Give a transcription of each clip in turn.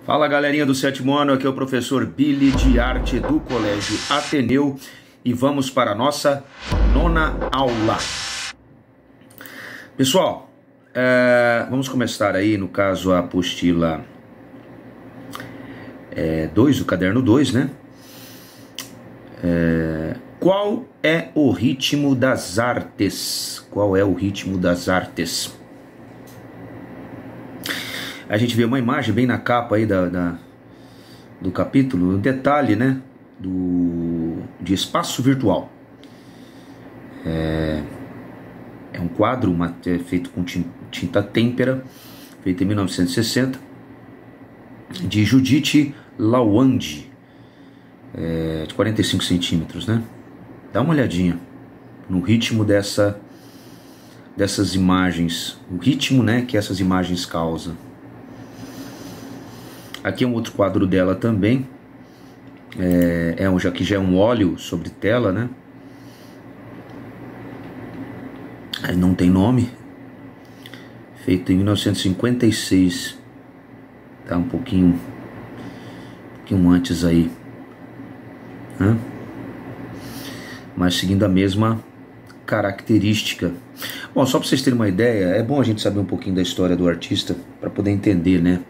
Fala galerinha do sétimo ano, aqui é o professor Billy de Arte do Colégio Ateneu e vamos para a nossa nona aula. Pessoal, vamos começar aí no caso a apostila 2 do caderno 2, né? Qual é o ritmo das artes? Qual é o ritmo das artes? A gente vê uma imagem bem na capa aí do capítulo, um detalhe, né, de espaço virtual. É um quadro feito com tinta têmpera, feito em 1960, de Judith Lawande, de 45 centímetros, né? Dá uma olhadinha no ritmo dessas imagens, o ritmo, né, que essas imagens causam. Aqui é um outro quadro dela também, que já é um óleo sobre tela, né? Aí não tem nome, feito em 1956, tá um pouquinho antes aí, né? Mas seguindo a mesma característica. Bom, só para vocês terem uma ideia, é bom a gente saber um pouquinho da história do artista para poder entender, né,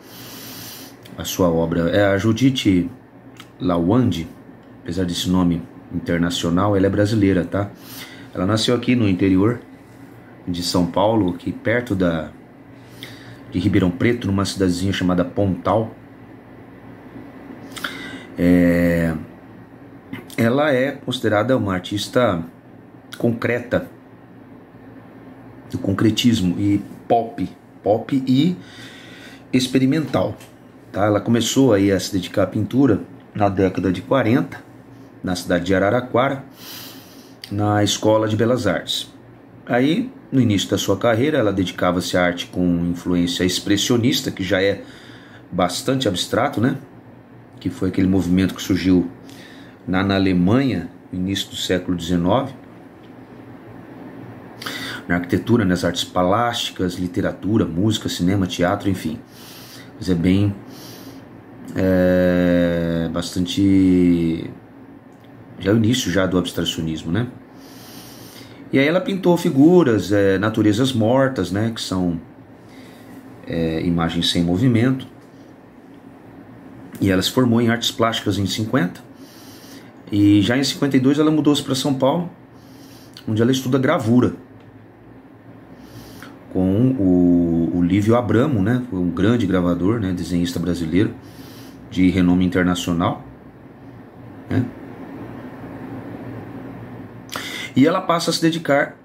a sua obra. A Judith Lawande, apesar desse nome internacional, ela é brasileira, tá? Ela nasceu aqui no interior de São Paulo, aqui perto de Ribeirão Preto, numa cidadezinha chamada Pontal. Ela é considerada uma artista concreta, do concretismo e pop e experimental. Tá? Ela começou aí a se dedicar à pintura na década de 40, na cidade de Araraquara, na Escola de Belas Artes. Aí, no início da sua carreira, ela dedicava-se à arte com influência expressionista, que já é bastante abstrato, né? Que foi aquele movimento que surgiu na Alemanha, no início do século XIX, na arquitetura, nas artes plásticas, literatura, música, cinema, teatro, enfim. Mas é bem... bastante... já é o início já do abstracionismo, né? E aí ela pintou figuras, naturezas mortas, né? Que são imagens sem movimento. E ela se formou em artes plásticas em 50. E já em 52 ela mudou-se para São Paulo, onde ela estuda gravura com o Lívio Abramo, né? Um grande gravador, né? Desenhista brasileiro de renome internacional, né? E ela passa a se dedicar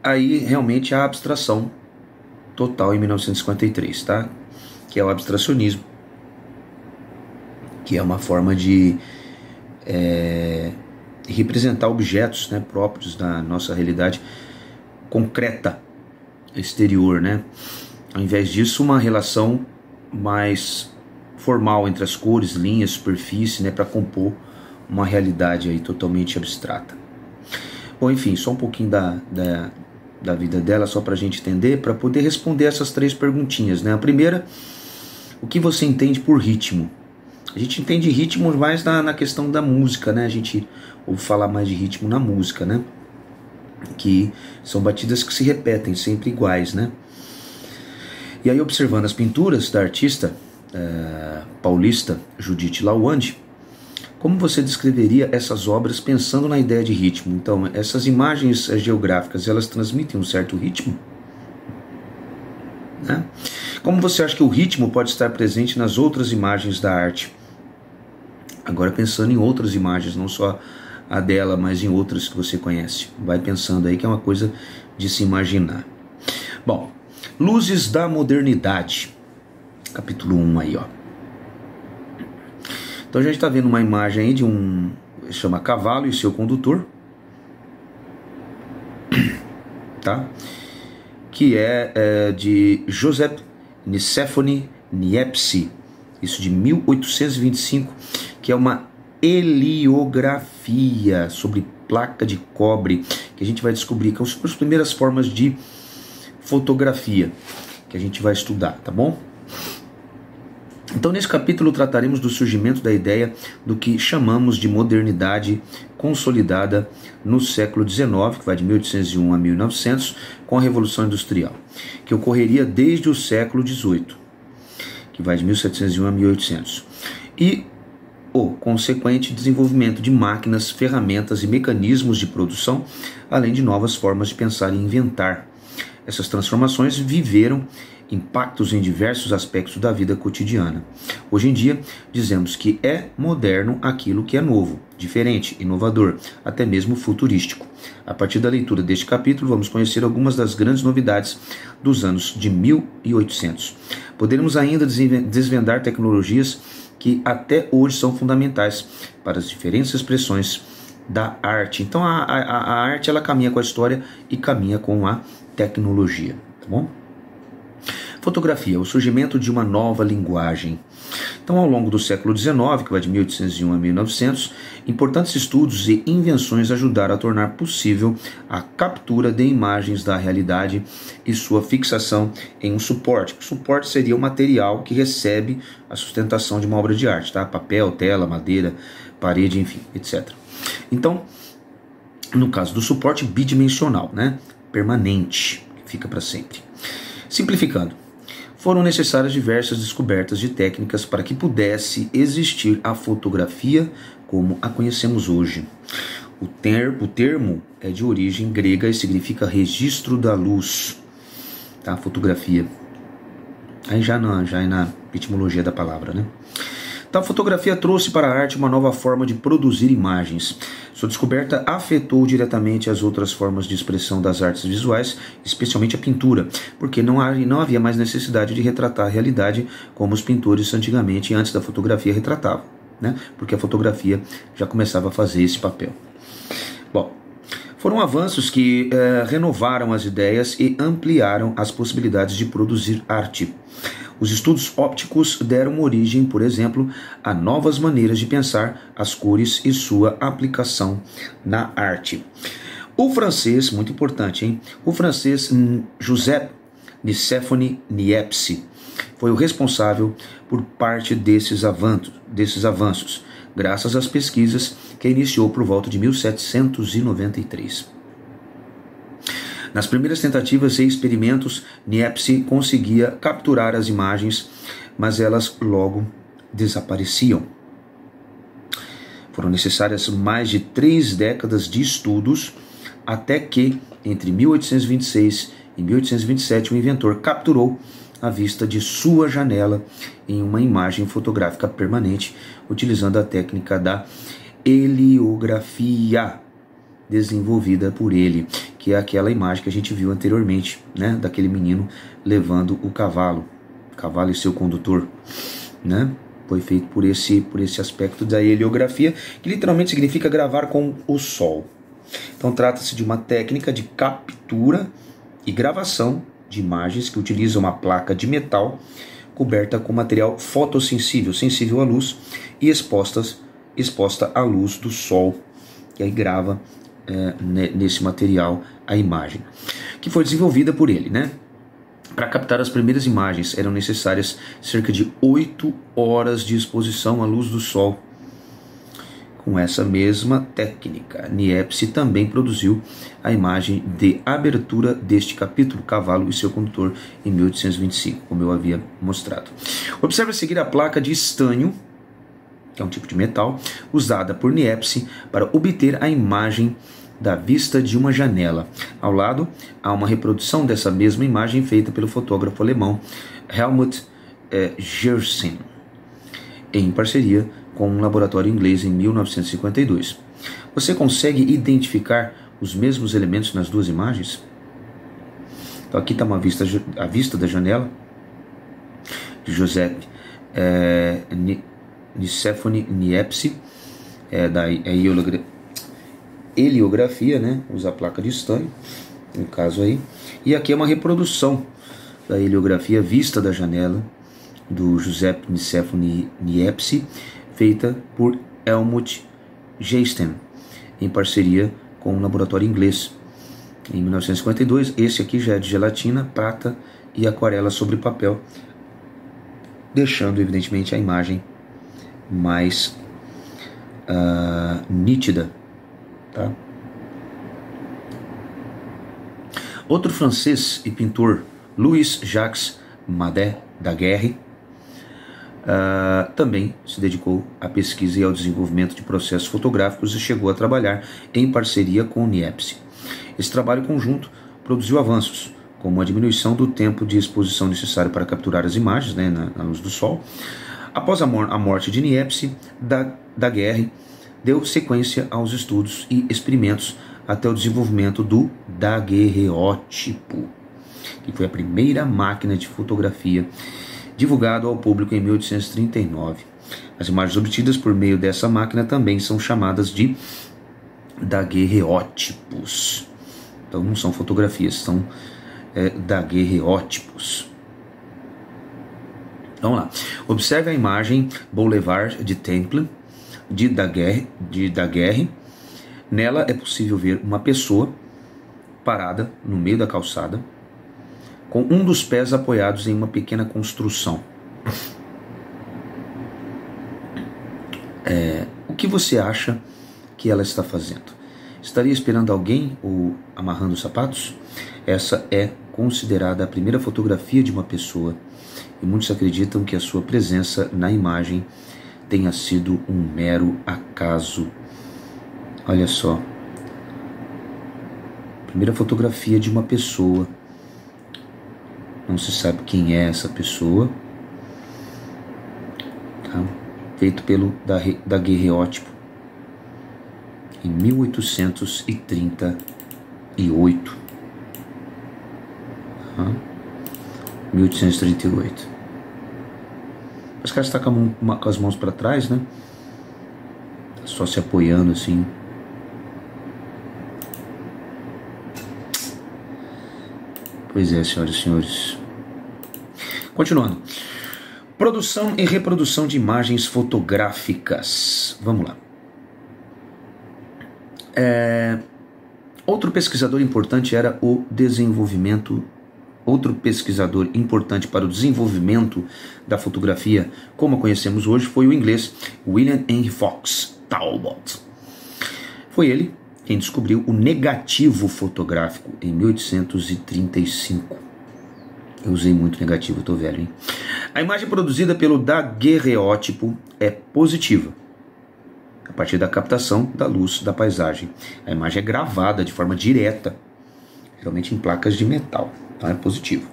aí realmente à abstração total em 1953, tá? Que é o abstracionismo, que é uma forma de representar objetos, né, próprios da nossa realidade concreta exterior, né? Ao invés disso, uma relação mais formal entre as cores, linhas, superfície, né, para compor uma realidade aí totalmente abstrata. Bom, enfim, só um pouquinho da vida dela, só para a gente entender, para poder responder essas três perguntinhas, né? A primeira, o que você entende por ritmo? A gente entende ritmo mais na questão da música, né? A gente ouve falar mais de ritmo na música, né? Que são batidas que se repetem, sempre iguais, né? E aí, observando as pinturas da artista paulista Judith Lawande, como você descreveria essas obras pensando na ideia de ritmo? Então, essas imagens geográficas, elas transmitem um certo ritmo, né? Como você acha que o ritmo pode estar presente nas outras imagens da arte? Agora pensando em outras imagens, não só a dela, mas em outras que você conhece. Vai pensando aí que é uma coisa de se imaginar. Bom, Luzes da Modernidade, capítulo 1 aí, ó. Então a gente está vendo uma imagem aí de chama Cavalo e seu condutor, tá? Que é de Joseph Nicéphore Niepce, isso de 1825, que é uma heliografia sobre placa de cobre, que a gente vai descobrir que são as primeiras formas de fotografia que a gente vai estudar, tá bom? Então, nesse capítulo, trataremos do surgimento da ideia do que chamamos de modernidade consolidada no século XIX, que vai de 1801 a 1900, com a Revolução Industrial, que ocorreria desde o século XVIII, que vai de 1701 a 1800, e o consequente desenvolvimento de máquinas, ferramentas e mecanismos de produção, além de novas formas de pensar e inventar. Essas transformações viveram impactos em diversos aspectos da vida cotidiana. Hoje em dia, dizemos que é moderno aquilo que é novo, diferente, inovador, até mesmo futurístico. A partir da leitura deste capítulo, vamos conhecer algumas das grandes novidades dos anos de 1800. Poderemos ainda desvendar tecnologias que até hoje são fundamentais para as diferentes expressões da arte. Então a arte ela caminha com a história e caminha com a tecnologia, tá bom? Fotografia, o surgimento de uma nova linguagem. Então, ao longo do século XIX, que vai de 1801 a 1900, importantes estudos e invenções ajudaram a tornar possível a captura de imagens da realidade e sua fixação em um suporte. O suporte seria o material que recebe a sustentação de uma obra de arte, tá? Papel, tela, madeira, parede, enfim, etc. Então, no caso do suporte bidimensional, né? Permanente, que fica para sempre. Simplificando, foram necessárias diversas descobertas de técnicas para que pudesse existir a fotografia como a conhecemos hoje. O termo é de origem grega e significa registro da luz, tá? Fotografia. Aí já é na etimologia da palavra, né? Então, a fotografia trouxe para a arte uma nova forma de produzir imagens. Sua descoberta afetou diretamente as outras formas de expressão das artes visuais, especialmente a pintura, porque não havia mais necessidade de retratar a realidade como os pintores antigamente, antes da fotografia, retratavam, né? Porque a fotografia já começava a fazer esse papel. Bom, foram avanços que renovaram as ideias e ampliaram as possibilidades de produzir arte. Os estudos ópticos deram origem, por exemplo, a novas maneiras de pensar as cores e sua aplicação na arte. O francês, muito importante, hein? O francês Joseph Nicéphore Niepce foi o responsável por parte desses avanços, graças às pesquisas que iniciou por volta de 1793. Nas primeiras tentativas e experimentos, Niepce conseguia capturar as imagens, mas elas logo desapareciam. Foram necessárias mais de 3 décadas de estudos, até que, entre 1826 e 1827, o inventor capturou a vista de sua janela em uma imagem fotográfica permanente, utilizando a técnica da heliografia, desenvolvida por ele, que é aquela imagem que a gente viu anteriormente, né, daquele menino levando o cavalo e seu condutor, né? Foi feito por esse aspecto da heliografia, que literalmente significa gravar com o sol. Então trata-se de uma técnica de captura e gravação de imagens que utiliza uma placa de metal coberta com material fotossensível, sensível à luz, e exposta à luz do sol, e aí grava nesse material a imagem, que foi desenvolvida por ele, né? Para captar as primeiras imagens eram necessárias cerca de 8 horas de exposição à luz do sol. Com essa mesma técnica, Niepce também produziu a imagem de abertura deste capítulo, Cavalo e seu condutor, em 1825, como eu havia mostrado. Observe a seguir a placa de estânio, que é um tipo de metal, usada por Niepce para obter a imagem da vista de uma janela. Ao lado, há uma reprodução dessa mesma imagem feita pelo fotógrafo alemão Helmut Gersten, em parceria com um laboratório inglês em 1952. Você consegue identificar os mesmos elementos nas duas imagens? Então aqui está a vista da janela de Joseph Nicéphore Niepce, da heliografia, né? Usa a placa de estânio, no caso aí. E aqui é uma reprodução da heliografia vista da janela do Joseph Nicéphore Niepce, feita por Helmut Gersten, em parceria com um laboratório inglês. Em 1952, esse aqui já é de gelatina, prata e aquarela sobre papel, deixando evidentemente a imagem mais nítida, tá? Outro francês e pintor, Louis-Jacques Daguerre, também se dedicou à pesquisa e ao desenvolvimento de processos fotográficos e chegou a trabalhar em parceria com o Niepce. Esse trabalho conjunto produziu avanços, como a diminuição do tempo de exposição necessário para capturar as imagens, né, na luz do sol. Após a morte de Niepce, Daguerre deu sequência aos estudos e experimentos até o desenvolvimento do daguerreótipo, que foi a primeira máquina de fotografia divulgado ao público em 1839. As imagens obtidas por meio dessa máquina também são chamadas de daguerreótipos. Então não são fotografias, são daguerreótipos. Vamos lá. Observe a imagem Boulevard de Temple de Daguerre. Nela é possível ver uma pessoa parada no meio da calçada, com um dos pés apoiados em uma pequena construção. O que você acha que ela está fazendo? Estaria esperando alguém ou amarrando os sapatos? Essa é considerada a primeira fotografia de uma pessoa e muitos acreditam que a sua presença na imagem tenha sido um mero acaso. Olha só. Primeira fotografia de uma pessoa. Não se sabe quem é essa pessoa. Tá? Feito pelo daguerreótipo em 1838. 1838. Esse cara está com as mãos para trás, né? Só se apoiando assim. Pois é, senhoras e senhores. Continuando. Produção e reprodução de imagens fotográficas. Vamos lá. Outro pesquisador importante era o desenvolvimento. Outro pesquisador importante para o desenvolvimento da fotografia, como a conhecemos hoje, foi o inglês William Henry Fox Talbot. Foi ele quem descobriu o negativo fotográfico em 1835. Eu usei muito negativo, tô velho, hein? A imagem produzida pelo daguerreótipo é positiva, a partir da captação da luz da paisagem. A imagem é gravada de forma direta, geralmente em placas de metal, então é positivo.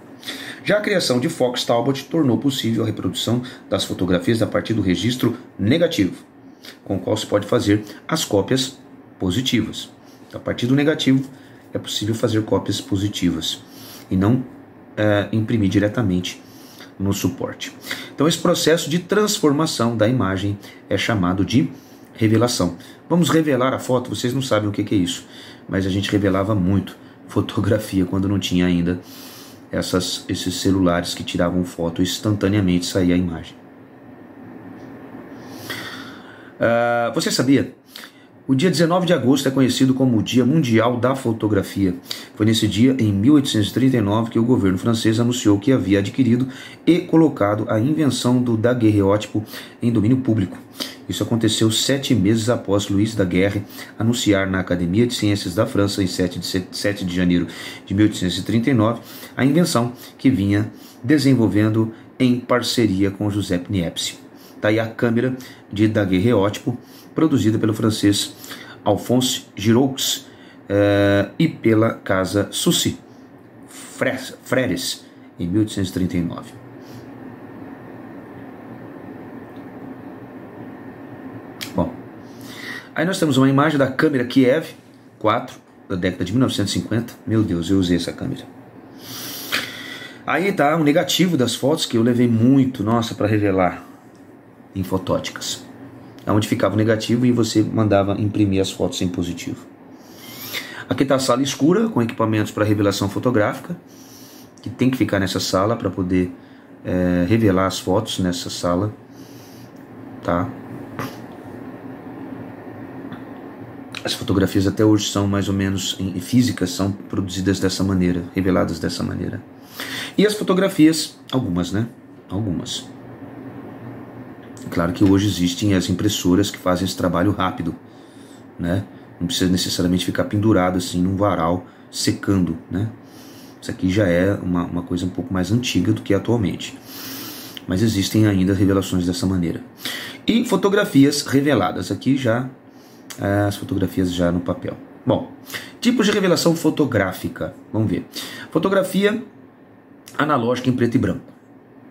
Já a criação de Fox Talbot tornou possível a reprodução das fotografias a partir do registro negativo, com o qual se pode fazer as cópias positivas. A partir do negativo é possível fazer cópias positivas e não imprimir diretamente no suporte. Então esse processo de transformação da imagem é chamado de revelação. Vamos revelar a foto, vocês não sabem o que é isso, mas a gente revelava muito fotografia quando não tinha ainda esses celulares que tiravam foto e instantaneamente saía a imagem. Você sabia? O dia 19 de agosto é conhecido como o Dia Mundial da Fotografia. Foi nesse dia, em 1839, que o governo francês anunciou que havia adquirido e colocado a invenção do daguerreótipo em domínio público. Isso aconteceu 7 meses após Louis Daguerre anunciar na Academia de Ciências da França, em 7 de janeiro de 1839, a invenção que vinha desenvolvendo em parceria com Giuseppe Niepce. Está aí a câmera de daguerreótipo, produzida pelo francês Alphonse Giroux e pela Casa Soucy Frères em 1839. Bom, aí nós temos uma imagem da câmera Kiev 4 da década de 1950. Meu Deus, eu usei essa câmera. Aí tá um negativo das fotos que eu levei muito, nossa, para revelar em fotóticas, onde ficava o negativo e você mandava imprimir as fotos em positivo. Aqui está a sala escura com equipamentos para revelação fotográfica, que tem que ficar nessa sala para poder revelar as fotos nessa sala, tá? As fotografias até hoje são mais ou menos em físicas, são produzidas dessa maneira, reveladas dessa maneira. E as fotografias, algumas, né? Algumas. Claro que hoje existem as impressoras que fazem esse trabalho rápido, né? Não precisa necessariamente ficar pendurado assim num varal secando, né? Isso aqui já é uma coisa um pouco mais antiga do que atualmente. Mas existem ainda revelações dessa maneira. E fotografias reveladas. Aqui já as fotografias já no papel. Bom, tipos de revelação fotográfica. Vamos ver. Fotografia analógica em preto e branco.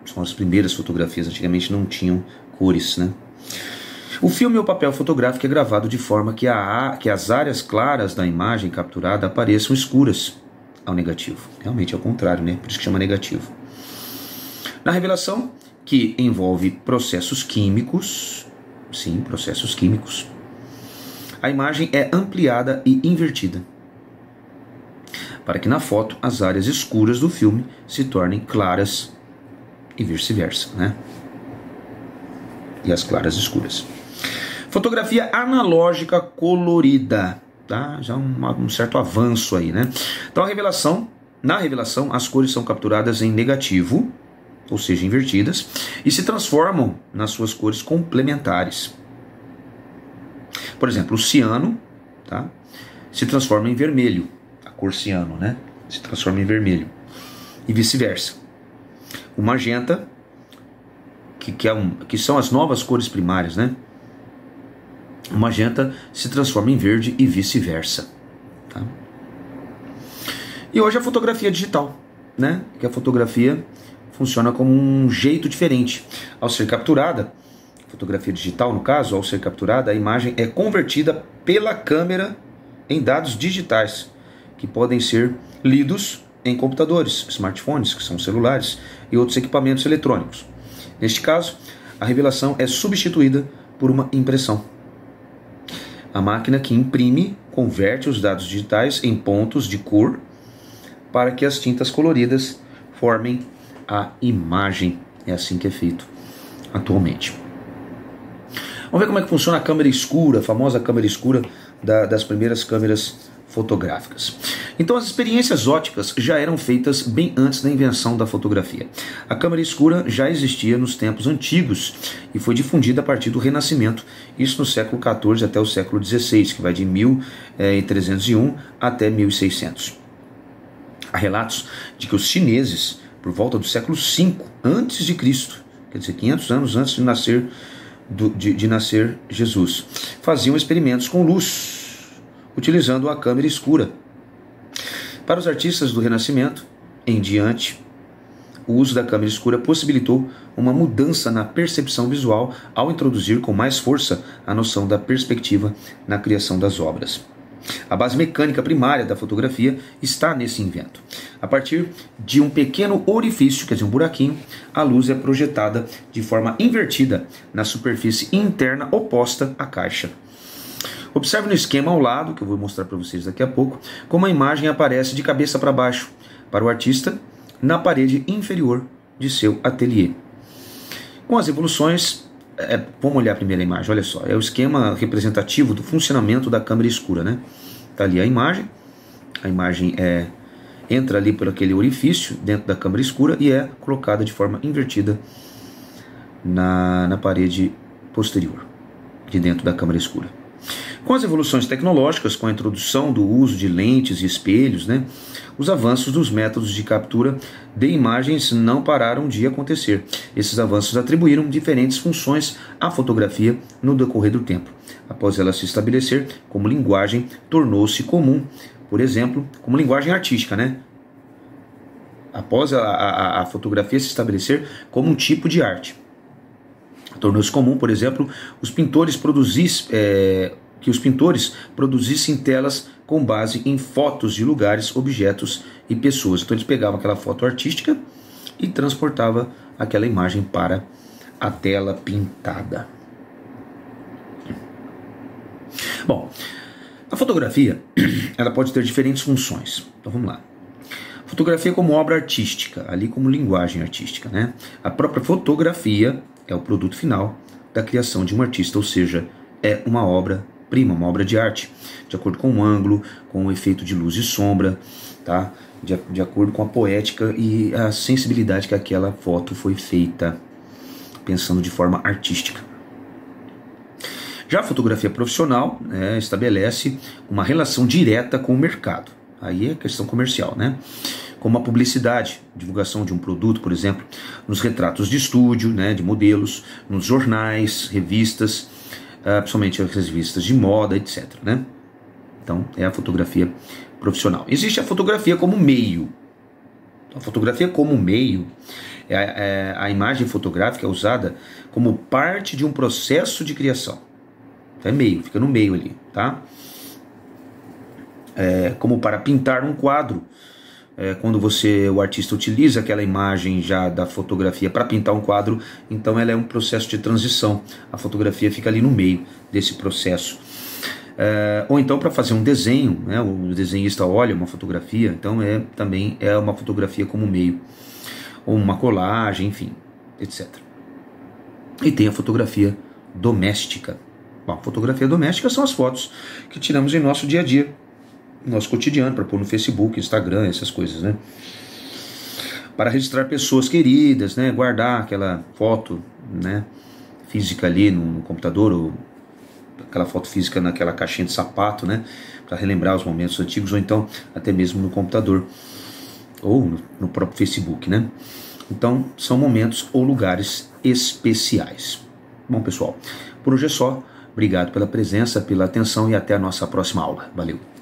São as primeiras fotografias. Antigamente não tinham cores, né? O filme ou papel fotográfico é gravado de forma que as áreas claras da imagem capturada apareçam escuras ao negativo. Realmente é o contrário, né? Por isso que chama negativo. Na revelação, que envolve processos químicos, sim, processos químicos, a imagem é ampliada e invertida, para que na foto as áreas escuras do filme se tornem claras e vice-versa, né? E as claras escuras. Fotografia analógica colorida, tá? Já um certo avanço aí, né? Então na revelação, as cores são capturadas em negativo, ou seja, invertidas, e se transformam nas suas cores complementares. Por exemplo, o ciano, tá? Se transforma em vermelho, a cor ciano, né? Se transforma em vermelho, e vice-versa. O magenta, que são as novas cores primárias, né? O magenta se transforma em verde e vice-versa, tá? E hoje a fotografia digital, né? Que a fotografia funciona como um jeito diferente. Ao ser capturada, fotografia digital no caso, ao ser capturada, a imagem é convertida pela câmera em dados digitais, que podem ser lidos em computadores, smartphones, que são celulares, e outros equipamentos eletrônicos. Neste caso, a revelação é substituída por uma impressão. A máquina que imprime converte os dados digitais em pontos de cor para que as tintas coloridas formem a imagem. É assim que é feito atualmente. Vamos ver como é que funciona a câmera escura, a famosa câmera escura das primeiras câmeras fotográficas. Então as experiências ópticas já eram feitas bem antes da invenção da fotografia. A câmera escura já existia nos tempos antigos e foi difundida a partir do Renascimento, isso no século XIV até o século XVI, que vai de 1301 até 1600. Há relatos de que os chineses, por volta do século V a.C., quer dizer, 500 anos antes de nascer Jesus, faziam experimentos com luz, utilizando a câmera escura. Para os artistas do Renascimento em diante, o uso da câmera escura possibilitou uma mudança na percepção visual ao introduzir com mais força a noção da perspectiva na criação das obras. A base mecânica primária da fotografia está nesse invento. A partir de um pequeno orifício, quer dizer, um buraquinho, a luz é projetada de forma invertida na superfície interna oposta à caixa. Observe no esquema ao lado, que eu vou mostrar para vocês daqui a pouco, como a imagem aparece de cabeça para baixo para o artista na parede inferior de seu ateliê. Com as evoluções, vamos olhar a primeira imagem, olha só, é o esquema representativo do funcionamento da câmera escura, né? Está ali a imagem entra ali por aquele orifício dentro da câmera escura e é colocada de forma invertida na parede posterior de dentro da câmera escura. Com as evoluções tecnológicas, com a introdução do uso de lentes e espelhos, né, os avanços dos métodos de captura de imagens não pararam de acontecer. Esses avanços atribuíram diferentes funções à fotografia no decorrer do tempo. Após ela se estabelecer como linguagem, tornou-se comum, por exemplo, como linguagem artística, né? Após a fotografia se estabelecer como um tipo de arte. Tornou-se comum, por exemplo, que os pintores produzissem telas com base em fotos de lugares, objetos e pessoas. Então eles pegavam aquela foto artística e transportavam aquela imagem para a tela pintada. Bom, a fotografia ela pode ter diferentes funções. Então vamos lá. Fotografia como obra artística, ali como linguagem artística, né? A própria fotografia é o produto final da criação de um artista, ou seja, é uma obra-prima, uma obra de arte, de acordo com o ângulo, com o efeito de luz e sombra, tá? De acordo com a poética e a sensibilidade que aquela foto foi feita, pensando de forma artística, Já a fotografia profissional, né, estabelece uma relação direta com o mercado. Aí é questão comercial, né? Como a publicidade, divulgação de um produto, por exemplo, nos retratos de estúdio, né, de modelos, nos jornais, revistas, principalmente as revistas de moda, etc. Né? Então, é a fotografia profissional. Existe a fotografia como meio. A fotografia como meio, a imagem fotográfica é usada como parte de um processo de criação. É meio, fica no meio ali, tá? Como para pintar um quadro. Quando o artista utiliza aquela imagem já da fotografia para pintar um quadro, então ela é um processo de transição. A fotografia fica ali no meio desse processo. Ou então para fazer um desenho, né? O desenhista olha uma fotografia, então também é uma fotografia como meio, ou uma colagem, enfim, etc. E tem a fotografia doméstica. Bom, a fotografia doméstica são as fotos que tiramos em nosso dia a dia, nosso cotidiano, para pôr no Facebook, Instagram, essas coisas, né? Para registrar pessoas queridas, né? Guardar aquela foto, né, física ali no computador, ou aquela foto física naquela caixinha de sapato, né, para relembrar os momentos antigos, ou então até mesmo no computador, ou no próprio Facebook, né? Então, são momentos ou lugares especiais. Bom, pessoal, por hoje é só. Obrigado pela presença, pela atenção e até a nossa próxima aula. Valeu!